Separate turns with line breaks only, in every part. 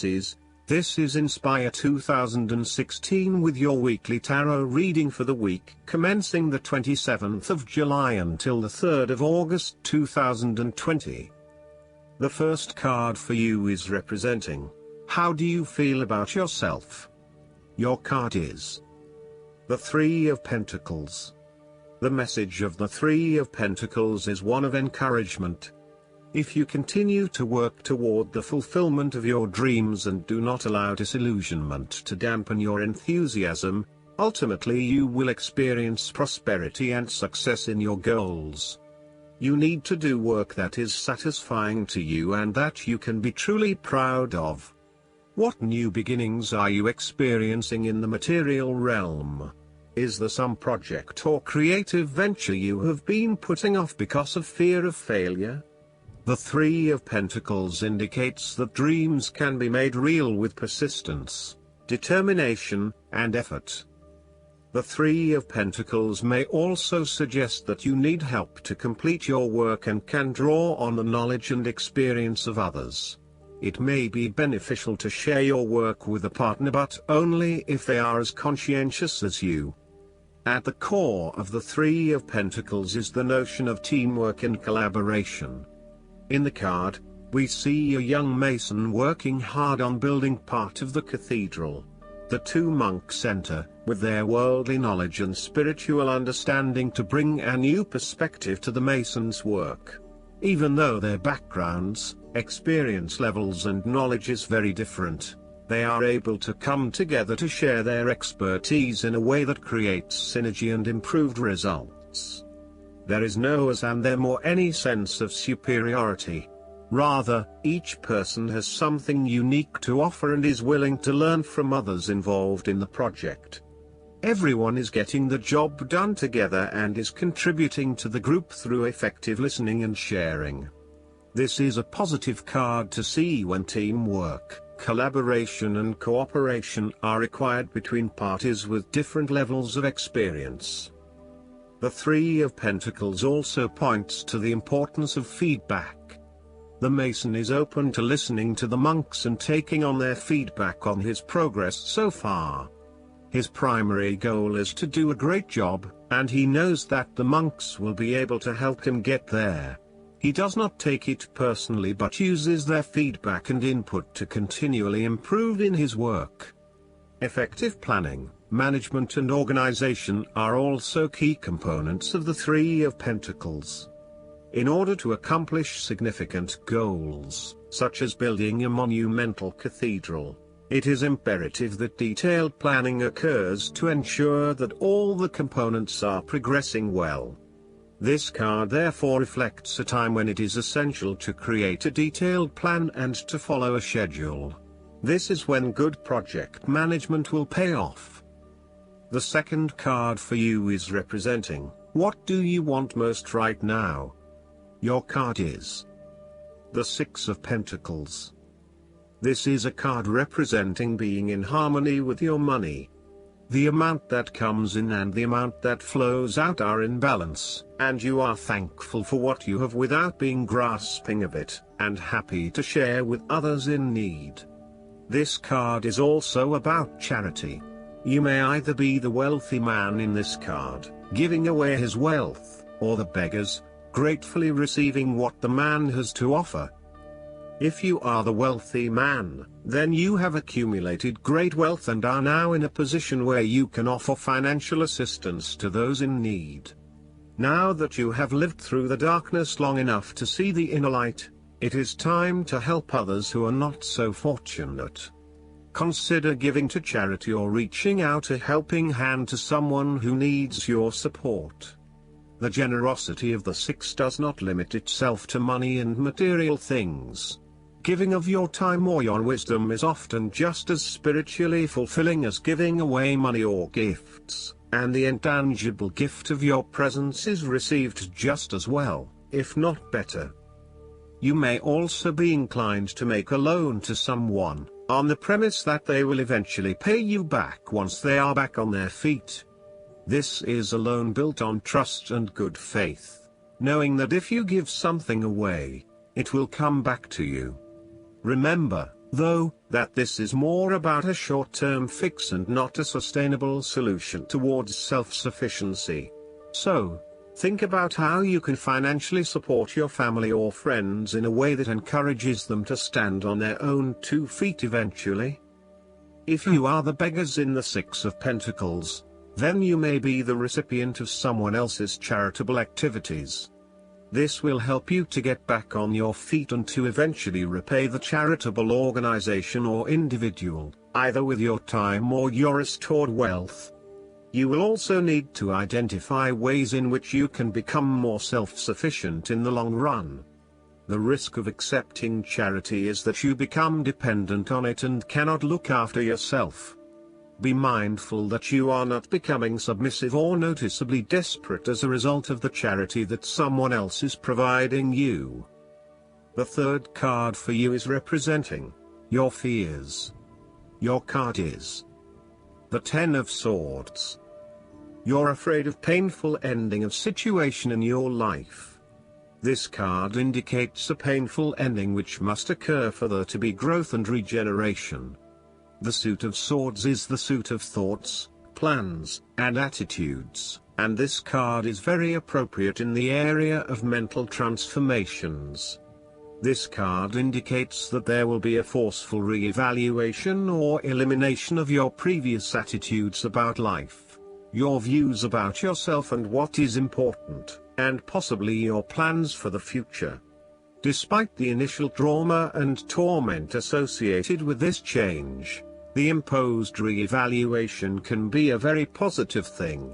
Pisces. This is Inspire 2016 with your weekly tarot reading for the week commencing the 27th of July until the 3rd of August 2020. The first card for you is representing, how do you feel about yourself? Your card is the Three of Pentacles. The message of the Three of Pentacles is one of encouragement. If you continue to work toward the fulfillment of your dreams and do not allow disillusionment to dampen your enthusiasm, ultimately you will experience prosperity and success in your goals. You need to do work that is satisfying to you and that you can be truly proud of. What new beginnings are you experiencing in the material realm? Is there some project or creative venture you have been putting off because of fear of failure? The Three of Pentacles indicates that dreams can be made real with persistence, determination, and effort. The Three of Pentacles may also suggest that you need help to complete your work and can draw on the knowledge and experience of others. It may be beneficial to share your work with a partner, but only if they are as conscientious as you. At the core of the Three of Pentacles is the notion of teamwork and collaboration. In the card, we see a young mason working hard on building part of the cathedral. The two monks enter, with their worldly knowledge and spiritual understanding to bring a new perspective to the mason's work. Even though their backgrounds, experience levels and knowledge is very different, they are able to come together to share their expertise in a way that creates synergy and improved results. There is no us and them or any sense of superiority. Rather, each person has something unique to offer and is willing to learn from others involved in the project. Everyone is getting the job done together and is contributing to the group through effective listening and sharing. This is a positive card to see when teamwork, collaboration and cooperation are required between parties with different levels of experience. The Three of Pentacles also points to the importance of feedback. The mason is open to listening to the monks and taking on their feedback on his progress so far. His primary goal is to do a great job, and he knows that the monks will be able to help him get there. He does not take it personally but uses their feedback and input to continually improve in his work. Effective planning, management and organization are also key components of the Three of Pentacles. In order to accomplish significant goals, such as building a monumental cathedral, it is imperative that detailed planning occurs to ensure that all the components are progressing well. This card therefore reflects a time when it is essential to create a detailed plan and to follow a schedule. This is when good project management will pay off. The second card for you is representing, what do you want most right now? Your card is the Six of Pentacles. This is a card representing being in harmony with your money. The amount that comes in and the amount that flows out are in balance, and you are thankful for what you have without being grasping of it, and happy to share with others in need. This card is also about charity. You may either be the wealthy man in this card, giving away his wealth, or the beggars, gratefully receiving what the man has to offer. If you are the wealthy man, then you have accumulated great wealth and are now in a position where you can offer financial assistance to those in need. Now that you have lived through the darkness long enough to see the inner light, it is time to help others who are not so fortunate. Consider giving to charity or reaching out a helping hand to someone who needs your support. The generosity of the Six does not limit itself to money and material things. Giving of your time or your wisdom is often just as spiritually fulfilling as giving away money or gifts, and the intangible gift of your presence is received just as well, if not better. You may also be inclined to make a loan to someone, on the premise that they will eventually pay you back once they are back on their feet. This is a loan built on trust and good faith, knowing that if you give something away, it will come back to you. Remember, though, that this is more about a short-term fix and not a sustainable solution towards self-sufficiency. So, think about how you can financially support your family or friends in a way that encourages them to stand on their own 2 feet eventually. If you are the beggars in the Six of Pentacles, then you may be the recipient of someone else's charitable activities. This will help you to get back on your feet and to eventually repay the charitable organization or individual, either with your time or your restored wealth. You will also need to identify ways in which you can become more self-sufficient in the long run. The risk of accepting charity is that you become dependent on it and cannot look after yourself. Be mindful that you are not becoming submissive or noticeably desperate as a result of the charity that someone else is providing you. The third card for you is representing your fears. Your card is the Ten of Swords. You're afraid of painful ending of situation in your life. This card indicates a painful ending which must occur for there to be growth and regeneration. The Suit of Swords is the suit of thoughts, plans, and attitudes, and this card is very appropriate in the area of mental transformations. This card indicates that there will be a forceful re-evaluation or elimination of your previous attitudes about life, your views about yourself and what is important, and possibly your plans for the future. Despite the initial trauma and torment associated with this change, the imposed re-evaluation can be a very positive thing.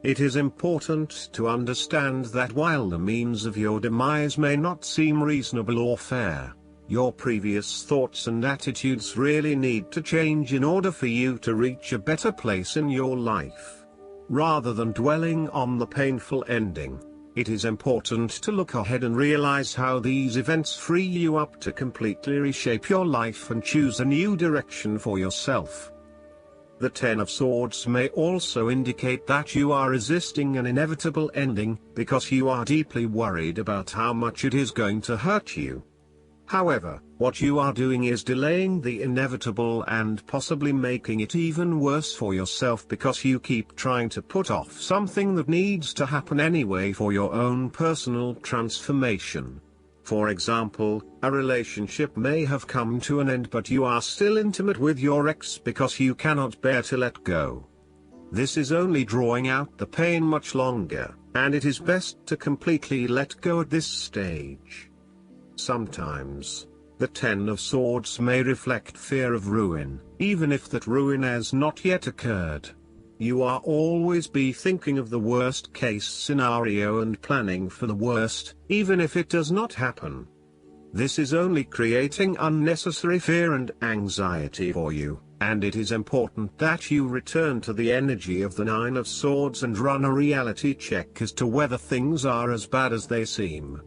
It is important to understand that while the means of your demise may not seem reasonable or fair, your previous thoughts and attitudes really need to change in order for you to reach a better place in your life. Rather than dwelling on the painful ending, it is important to look ahead and realize how these events free you up to completely reshape your life and choose a new direction for yourself. The Ten of Swords may also indicate that you are resisting an inevitable ending, because you are deeply worried about how much it is going to hurt you. However, what you are doing is delaying the inevitable and possibly making it even worse for yourself because you keep trying to put off something that needs to happen anyway for your own personal transformation. For example, a relationship may have come to an end but you are still intimate with your ex because you cannot bear to let go. This is only drawing out the pain much longer, and it is best to completely let go at this stage. Sometimes, the Ten of Swords may reflect fear of ruin, even if that ruin has not yet occurred. You are always be thinking of the worst case scenario and planning for the worst, even if it does not happen. This is only creating unnecessary fear and anxiety for you, and it is important that you return to the energy of the Nine of Swords and run a reality check as to whether things are as bad as they seem.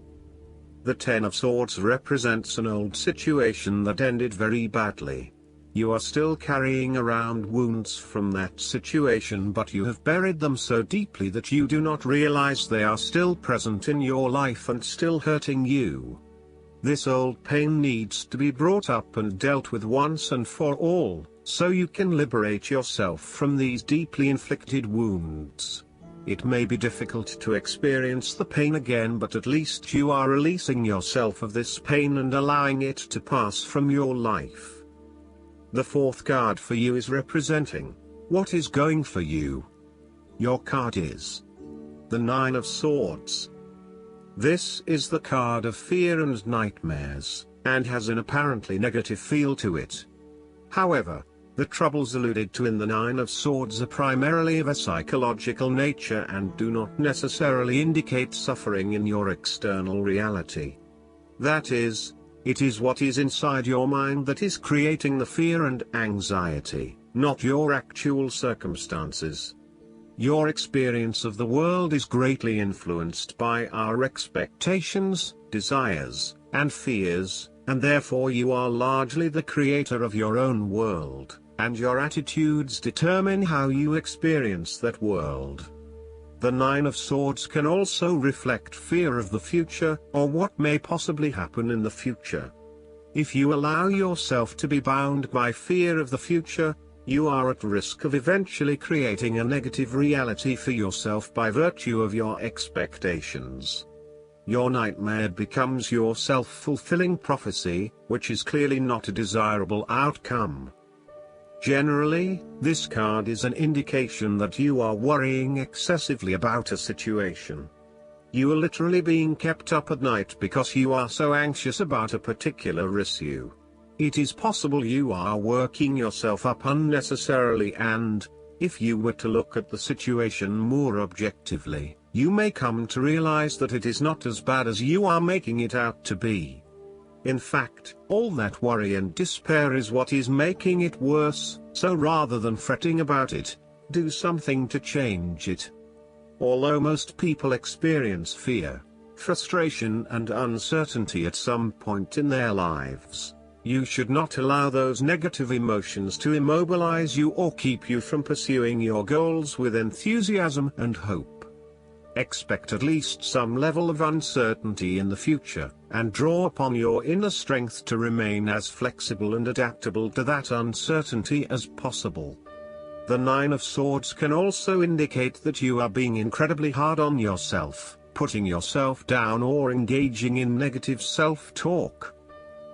The Ten of Swords represents an old situation that ended very badly. You are still carrying around wounds from that situation, but you have buried them so deeply that you do not realize they are still present in your life and still hurting you. This old pain needs to be brought up and dealt with once and for all, so you can liberate yourself from these deeply inflicted wounds. It may be difficult to experience the pain again, but at least you are releasing yourself of this pain and allowing it to pass from your life. The fourth card for you is representing what is going for you. Your card is the Nine of Swords. This is the card of fear and nightmares, and has an apparently negative feel to it. However, the troubles alluded to in the Nine of Swords are primarily of a psychological nature and do not necessarily indicate suffering in your external reality. That is, it is what is inside your mind that is creating the fear and anxiety, not your actual circumstances. Your experience of the world is greatly influenced by our expectations, desires, and fears, and therefore you are largely the creator of your own world, and your attitudes determine how you experience that world. The Nine of Swords can also reflect fear of the future, or what may possibly happen in the future. If you allow yourself to be bound by fear of the future, you are at risk of eventually creating a negative reality for yourself by virtue of your expectations. Your nightmare becomes your self-fulfilling prophecy, which is clearly not a desirable outcome. Generally, this card is an indication that you are worrying excessively about a situation. You are literally being kept up at night because you are so anxious about a particular issue. It is possible you are working yourself up unnecessarily, and, if you were to look at the situation more objectively, you may come to realize that it is not as bad as you are making it out to be. In fact, all that worry and despair is what is making it worse, so rather than fretting about it, do something to change it. Although most people experience fear, frustration and uncertainty at some point in their lives, you should not allow those negative emotions to immobilize you or keep you from pursuing your goals with enthusiasm and hope. Expect at least some level of uncertainty in the future, and draw upon your inner strength to remain as flexible and adaptable to that uncertainty as possible. The Nine of Swords can also indicate that you are being incredibly hard on yourself, putting yourself down or engaging in negative self-talk.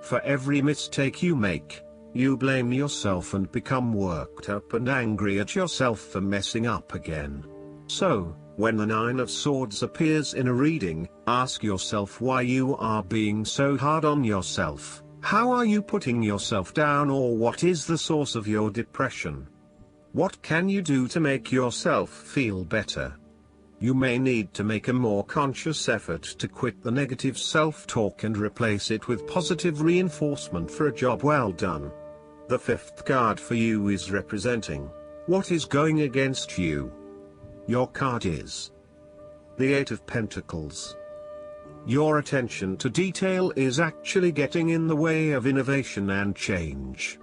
For every mistake you make, you blame yourself and become worked up and angry at yourself for messing up again. So, when the Nine of Swords appears in a reading, ask yourself why you are being so hard on yourself. How are you putting yourself down, or what is the source of your depression? What can you do to make yourself feel better? You may need to make a more conscious effort to quit the negative self-talk and replace it with positive reinforcement for a job well done. The fifth card for you is representing what is going against you. Your card is the Eight of Pentacles. Your attention to detail is actually getting in the way of innovation and change.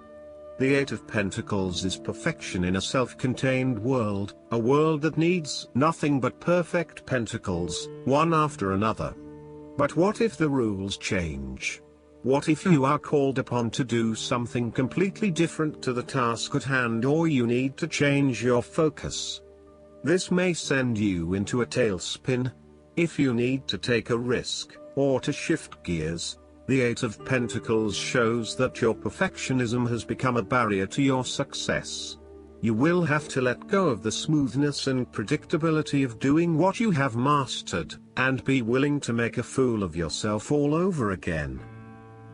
The Eight of Pentacles is perfection in a self-contained world, a world that needs nothing but perfect pentacles, one after another. But what if the rules change? What if you are called upon to do something completely different to the task at hand, or you need to change your focus? This may send you into a tailspin. If you need to take a risk, or to shift gears, the Eight of Pentacles shows that your perfectionism has become a barrier to your success. You will have to let go of the smoothness and predictability of doing what you have mastered, and be willing to make a fool of yourself all over again.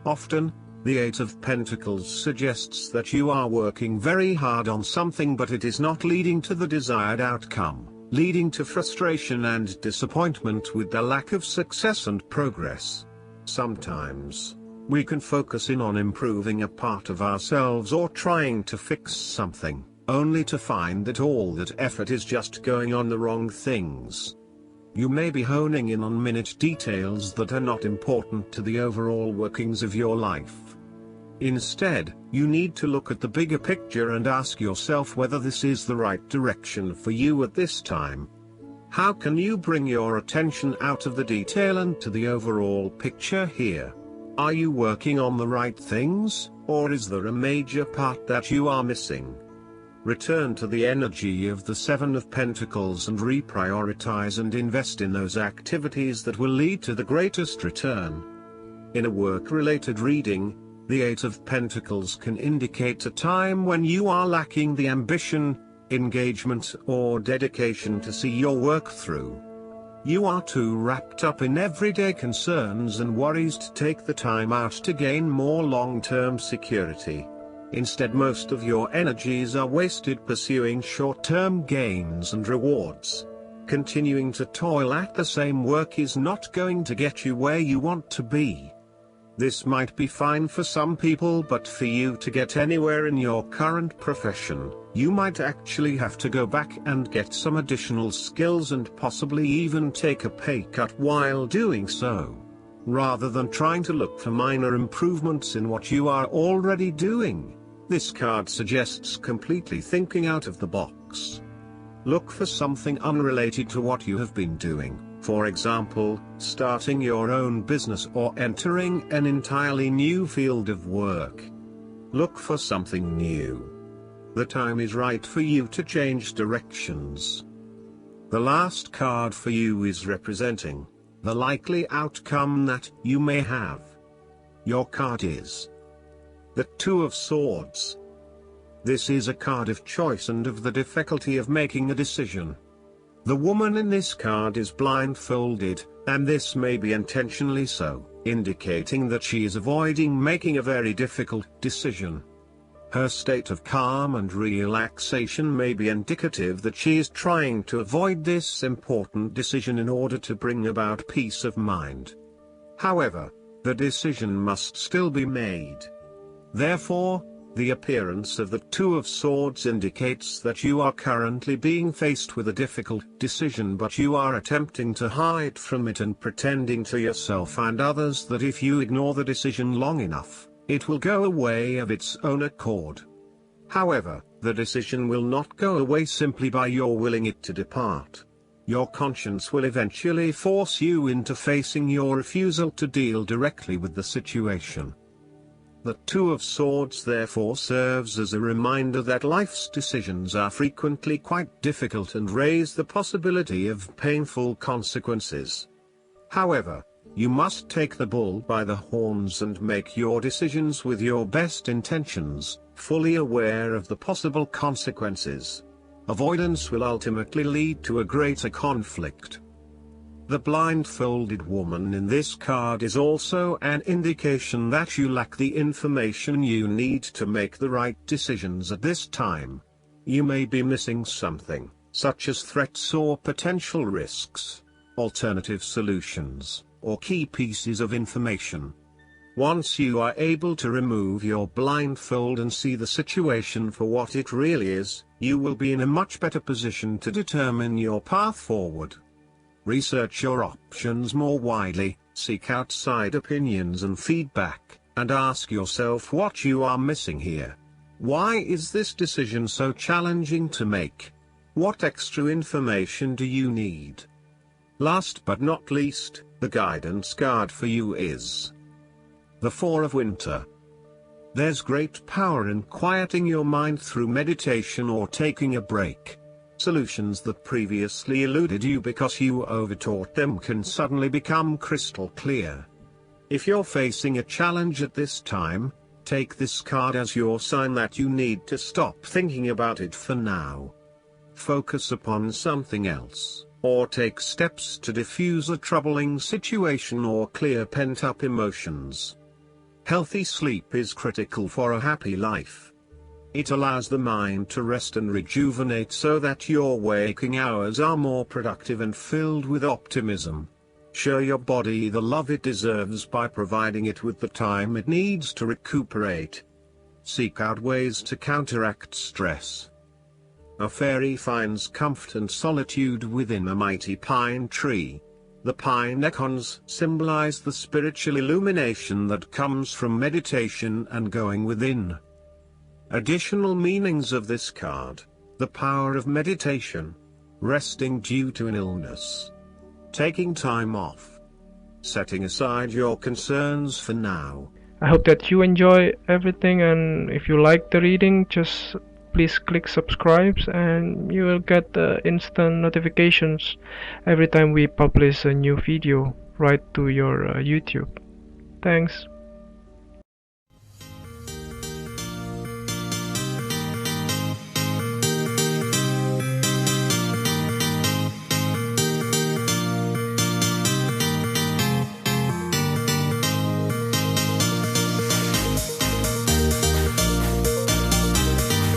Often, the Eight of Pentacles suggests that you are working very hard on something, but it is not leading to the desired outcome, leading to frustration and disappointment with the lack of success and progress. Sometimes, we can focus in on improving a part of ourselves or trying to fix something, only to find that all that effort is just going on the wrong things. You may be honing in on minute details that are not important to the overall workings of your life. Instead, you need to look at the bigger picture and ask yourself whether this is the right direction for you at this time. How can you bring your attention out of the detail and to the overall picture here? Are you working on the right things, or is there a major part that you are missing? Return to the energy of the Seven of Pentacles and reprioritize and invest in those activities that will lead to the greatest return. In a work-related reading, the Eight of Pentacles can indicate a time when you are lacking the ambition, engagement or dedication to see your work through. You are too wrapped up in everyday concerns and worries to take the time out to gain more long-term security. Instead, most of your energies are wasted pursuing short-term gains and rewards. Continuing to toil at the same work is not going to get you where you want to be. This might be fine for some people, but for you to get anywhere in your current profession, you might actually have to go back and get some additional skills and possibly even take a pay cut while doing so, rather than trying to look for minor improvements in what you are already doing. This card suggests completely thinking out of the box. Look for something unrelated to what you have been doing, for example, starting your own business or entering an entirely new field of work. Look for something new. The time is right for you to change directions. The last card for you is representing the likely outcome that you may have. Your card is the Two of Swords. This is a card of choice and of the difficulty of making a decision. The woman in this card is blindfolded, and this may be intentionally so, indicating that she is avoiding making a very difficult decision. Her state of calm and relaxation may be indicative that she is trying to avoid this important decision in order to bring about peace of mind. However, the decision must still be made. Therefore, the appearance of the Two of Swords indicates that you are currently being faced with a difficult decision, but you are attempting to hide from it and pretending to yourself and others that if you ignore the decision long enough, it will go away of its own accord. However, the decision will not go away simply by your willing it to depart. Your conscience will eventually force you into facing your refusal to deal directly with the situation. The Two of Swords therefore serves as a reminder that life's decisions are frequently quite difficult and raise the possibility of painful consequences. However, you must take the bull by the horns and make your decisions with your best intentions, fully aware of the possible consequences. Avoidance will ultimately lead to a greater conflict. The blindfolded woman in this card is also an indication that you lack the information you need to make the right decisions at this time. You may be missing something, such as threats or potential risks, alternative solutions, or key pieces of information. Once you are able to remove your blindfold and see the situation for what it really is, you will be in a much better position to determine your path forward. Research your options more widely, seek outside opinions and feedback, and ask yourself what you are missing here. Why is this decision so challenging to make? What extra information do you need? Last but not least, the guidance card for you is the Four of Winter. There's great power in quieting your mind through meditation or taking a break. Solutions that previously eluded you because you overthought them can suddenly become crystal clear. If you're facing a challenge at this time, take this card as your sign that you need to stop thinking about it for now. Focus upon something else, or take steps to diffuse a troubling situation or clear pent-up emotions. Healthy sleep is critical for a happy life. It allows the mind to rest and rejuvenate so that your waking hours are more productive and filled with optimism. Show your body the love it deserves by providing it with the time it needs to recuperate. Seek out ways to counteract stress. A fairy finds comfort and solitude within a mighty pine tree. The pine acorns symbolize the spiritual illumination that comes from meditation and going within. Additional meanings of this card: the power of meditation, resting due to an illness, taking time off, setting aside your concerns for now.
I hope that you enjoy everything, and if you like the reading, just please click subscribe and you will get instant notifications every time we publish a new video right to your YouTube. Thanks.